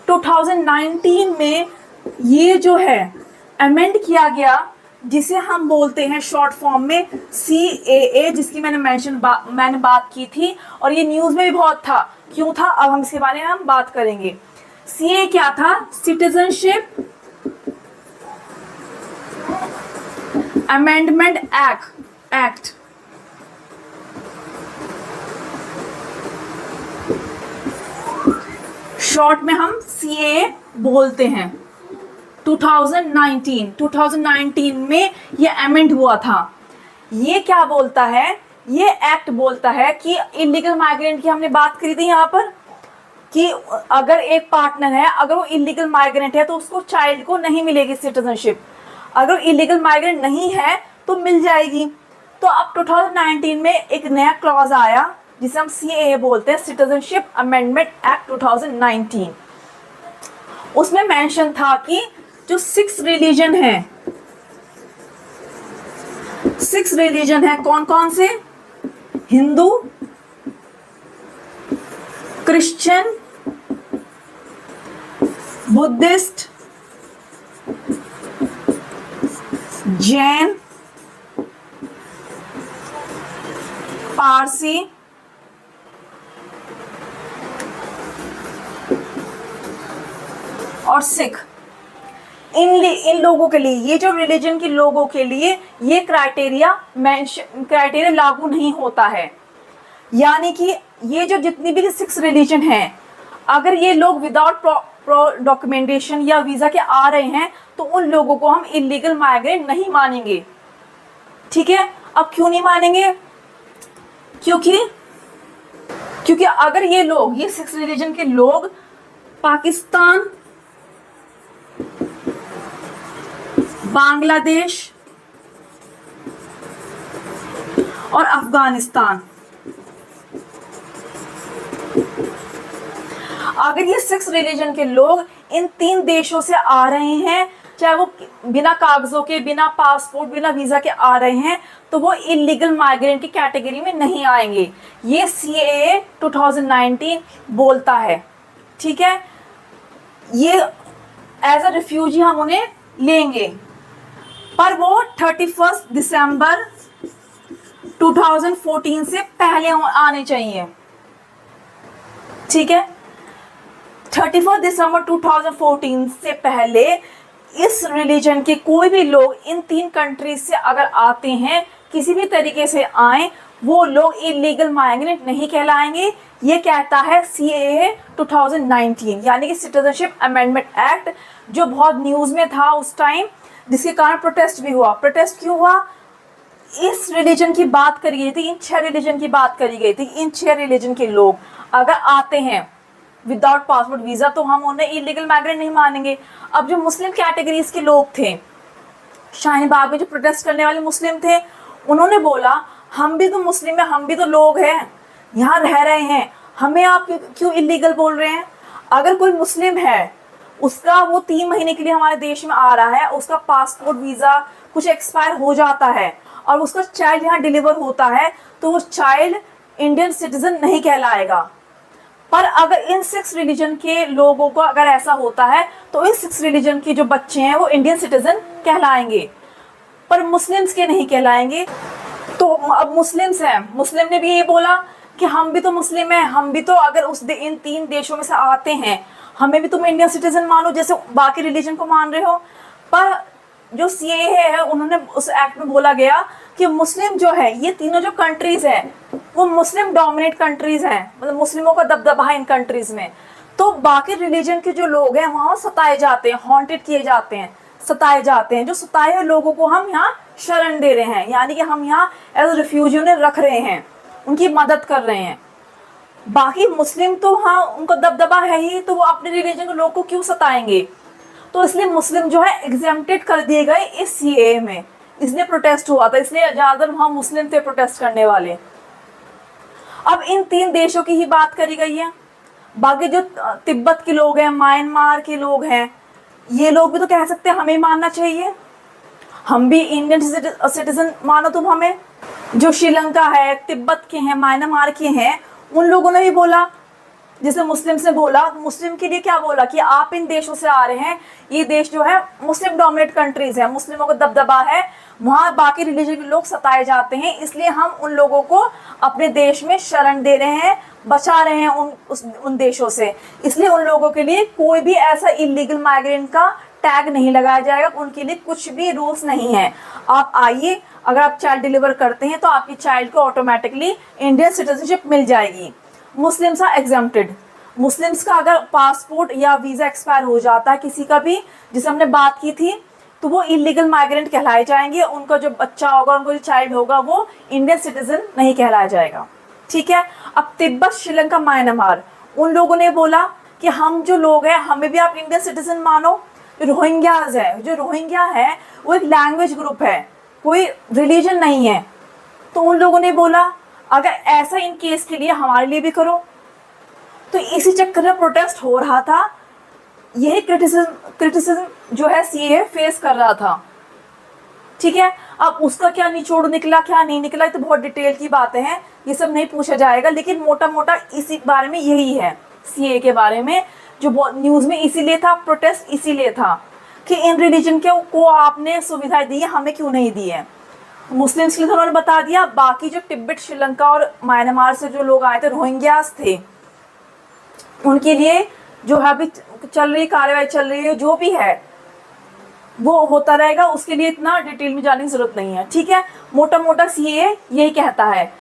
2019 में ये जो है अमेंड किया गया, जिसे हम बोलते हैं शॉर्ट फॉर्म में CAA, जिसकी मैंने बात की थी और ये न्यूज़ में भी बहुत था। क्यों था, अब हम इसके बारे में हम बात करेंगे। CAA क्या था? Citizenship amendment act. शॉर्ट में हम CAA बोलते हैं। 2019 में ये अमेंड हुआ था। ये क्या बोलता है? ये एक्ट बोलता है कि इलीगल माइग्रेंट की हमने बात करी थी यहाँ पर, कि अगर एक पार्टनर है, अगर वो इलीगल माइग्रेंट है तो उसको चाइल्ड को नहीं मिलेगी सिटीजनशिप। अगर इलीगल माइग्रेंट नहीं है तो मिल जाएगी। तो अब 2019 में एक नया क्लॉज आया जिसे हम CAA बोलते हैं, सिटीजनशिप अमेंडमेंट एक्ट 2019। उसमें मेंशन था कि जो 6 रिलीजन है, कौन कौन से? हिंदू, क्रिश्चियन, बुद्धिस्ट, जैन, पारसी और सिख। इन लोगों के लिए, ये जो रिलीजन के लोगों के लिए ये क्राइटेरिया लागू नहीं होता है। यानी कि ये जो जितनी भी 6 रिलीजन हैं, अगर ये लोग विदाउट डॉक्यूमेंटेशन या वीज़ा के आ रहे हैं तो उन लोगों को हम इलीगल माइग्रेंट नहीं मानेंगे। ठीक है, अब क्यों नहीं मानेंगे? क्योंकि अगर ये 6 रिलीजन के लोग पाकिस्तान, बांग्लादेश और अफगानिस्तान, अगर ये 6 रिलीजन के लोग इन 3 देशों से आ रहे हैं, चाहे वो बिना कागजों के, बिना पासपोर्ट, बिना वीजा के आ रहे हैं, तो वो इलीगल माइग्रेंट की कैटेगरी में नहीं आएंगे। ये CAA 2019 बोलता है। ठीक है, ये एज अ रिफ्यूजी हम उन्हें लेंगे, पर वो 31 दिसंबर 2014 से पहले आने चाहिए। ठीक है, 31 दिसंबर 2014 से पहले इस रिलीजन के कोई भी लोग इन 3 कंट्रीज से अगर आते हैं, किसी भी तरीके से आए, वो लोग इलीगल माइग्रेंट नहीं कहलाएंगे। ये कहता है CAA 2019, यानी कि सिटीजनशिप अमेंडमेंट एक्ट, जो बहुत न्यूज़ में था उस टाइम, जिसके कारण प्रोटेस्ट भी हुआ। प्रोटेस्ट क्यों हुआ? इस रिलीजन की बात करी गई थी, इन 6 रिलीजन की बात करी गई थी। इन 6 रिलीजन के लोग अगर आते हैं विदाउट पासपोर्ट वीज़ा तो हम उन्हें इलीगल माइग्रेंट नहीं मानेंगे। अब जो मुस्लिम कैटेगरीज के लोग थे, शाहीन बाग में जो प्रोटेस्ट करने वाले मुस्लिम थे, उन्होंने बोला हम भी तो मुस्लिम हैं, हम भी तो लोग हैं, यहाँ रह रहे हैं, हमें आप क्यों इलीगल बोल रहे हैं? अगर कोई मुस्लिम है, उसका वो 3 महीने के लिए हमारे देश में आ रहा है, उसका पासपोर्ट वीज़ा कुछ एक्सपायर हो जाता है और उसका चाइल्ड यहाँ डिलीवर होता है, तो वो चाइल्ड इंडियन सिटीजन नहीं कहलाएगा। पर अगर इन 6 रिलीजन के लोगों को अगर ऐसा होता है तो इन 6 रिलीजन के जो बच्चे हैं वो इंडियन सिटीजन कहलाएंगे, पर मुस्लिम्स के नहीं कहलाएंगे। तो अब मुस्लिम्स हैं, मुस्लिम ने भी ये बोला कि हम भी तो मुस्लिम हैं, हम भी तो अगर इन 3 देशों में से आते हैं, हमें भी तुम इंडियन सिटीजन मानो जैसे बाकी रिलीजन को मान रहे हो। पर जो CAA है, उन्होंने उस एक्ट में बोला गया कि मुस्लिम जो है, ये तीनों जो कंट्रीज हैं वो मुस्लिम डोमिनेट कंट्रीज हैं, मतलब मुस्लिमों का दबदबा है इन कंट्रीज में। तो बाकी रिलीजन के जो लोग हैं वहाँ सताए जाते हैं, हॉन्टेड किए जाते हैं, सताए जाते हैं। जो सताए हुए लोगों को हम यहाँ शरण दे रहे हैं, यानी कि हम यहाँ एज रिफ्यूजी उन्हें रख रहे हैं, उनकी मदद कर रहे हैं। बाकी मुस्लिम तो हाँ उनको दबदबा है ही, तो वो अपने रिलीजन के लोग को क्यों सताएंगे? तो इसलिए मुस्लिम जो है एग्जेम्प्टेड कर दिए गए इस CAA में। इसलिए प्रोटेस्ट हुआ था, इसलिए ज़्यादातर वहाँ मुस्लिम थे प्रोटेस्ट करने वाले। अब इन 3 देशों की ही बात करी गई है। बाकी जो तिब्बत के लोग हैं, म्यांमार के लोग हैं, ये लोग भी तो कह सकते हैं हमें मानना चाहिए, हम भी इंडियन सिटीजन मानो तुम हमें। जो श्रीलंका है, तिब्बत के हैं, म्यांमार के हैं, उन लोगों ने भी बोला जैसे मुस्लिम्स ने बोला, मुस्लिम के लिए क्या बोला कि आप इन देशों से आ रहे हैं, ये देश जो है मुस्लिम डोमिनेट कंट्रीज है, मुस्लिमों को दबदबा है, वहाँ बाकी रिलीजन के लोग सताए जाते हैं, इसलिए हम उन लोगों को अपने देश में शरण दे रहे हैं, बचा रहे हैं उन देशों से। इसलिए उन लोगों के लिए कोई भी ऐसा इलीगल माइग्रेंट का टैग नहीं लगाया जाएगा, उनके लिए कुछ भी रूल्स नहीं है। आप आइए, अगर आप चाइल्ड डिलीवर करते हैं तो आपकी चाइल्ड को ऑटोमेटिकली इंडियन सिटीजनशिप मिल जाएगी। Muslims are exempted. मुस्लिम्स का अगर पासपोर्ट या वीज़ा एक्सपायर हो जाता है किसी का भी, जिसे हमने बात की थी, तो वो इलीगल माइग्रेंट कहलाए जाएंगे, उनका जो बच्चा होगा, उनका जो चाइल्ड होगा, वो इंडियन सिटीजन नहीं कहलाया जाएगा। ठीक है। अब तिब्बत, श्रीलंका, म्यांमार, उन लोगों ने बोला कि हम जो लोग हैं हमें भी आप इंडियन सिटीजन मानो। रोहिंग्याज है, जो रोहिंग्या है वो एक लैंग्वेज ग्रुप है, कोई रिलीजन नहीं है। तो उन लोगों ने बोला अगर ऐसा इन केस के लिए हमारे लिए भी करो। तो इसी चक्कर में प्रोटेस्ट हो रहा था, यही क्रिटिसिज्म जो है सीए फेस कर रहा था। ठीक है। अब उसका क्या निचोड़ निकला, क्या नहीं निकला, ये तो बहुत डिटेल की बातें हैं, ये सब नहीं पूछा जाएगा, लेकिन मोटा मोटा इसी बारे में यही है सीए के बारे में, जो बहुत न्यूज़ में इसीलिए था, प्रोटेस्ट इसीलिए था कि इन रिलीजन के को आपने सुविधाएं दी है, हमें क्यों नहीं दी है। मुस्लिम्स के लिए तो उन्होंने बता दिया, बाकी जो तिब्बत, श्रीलंका और म्यांमार से जो लोग आए थे, रोहिंग्यास थे, उनके लिए जो है अभी चल रही कार्रवाई चल रही है, जो भी है वो होता रहेगा, उसके लिए इतना डिटेल में जाने की जरूरत नहीं है। ठीक है। मोटा मोटा सीए यही कहता है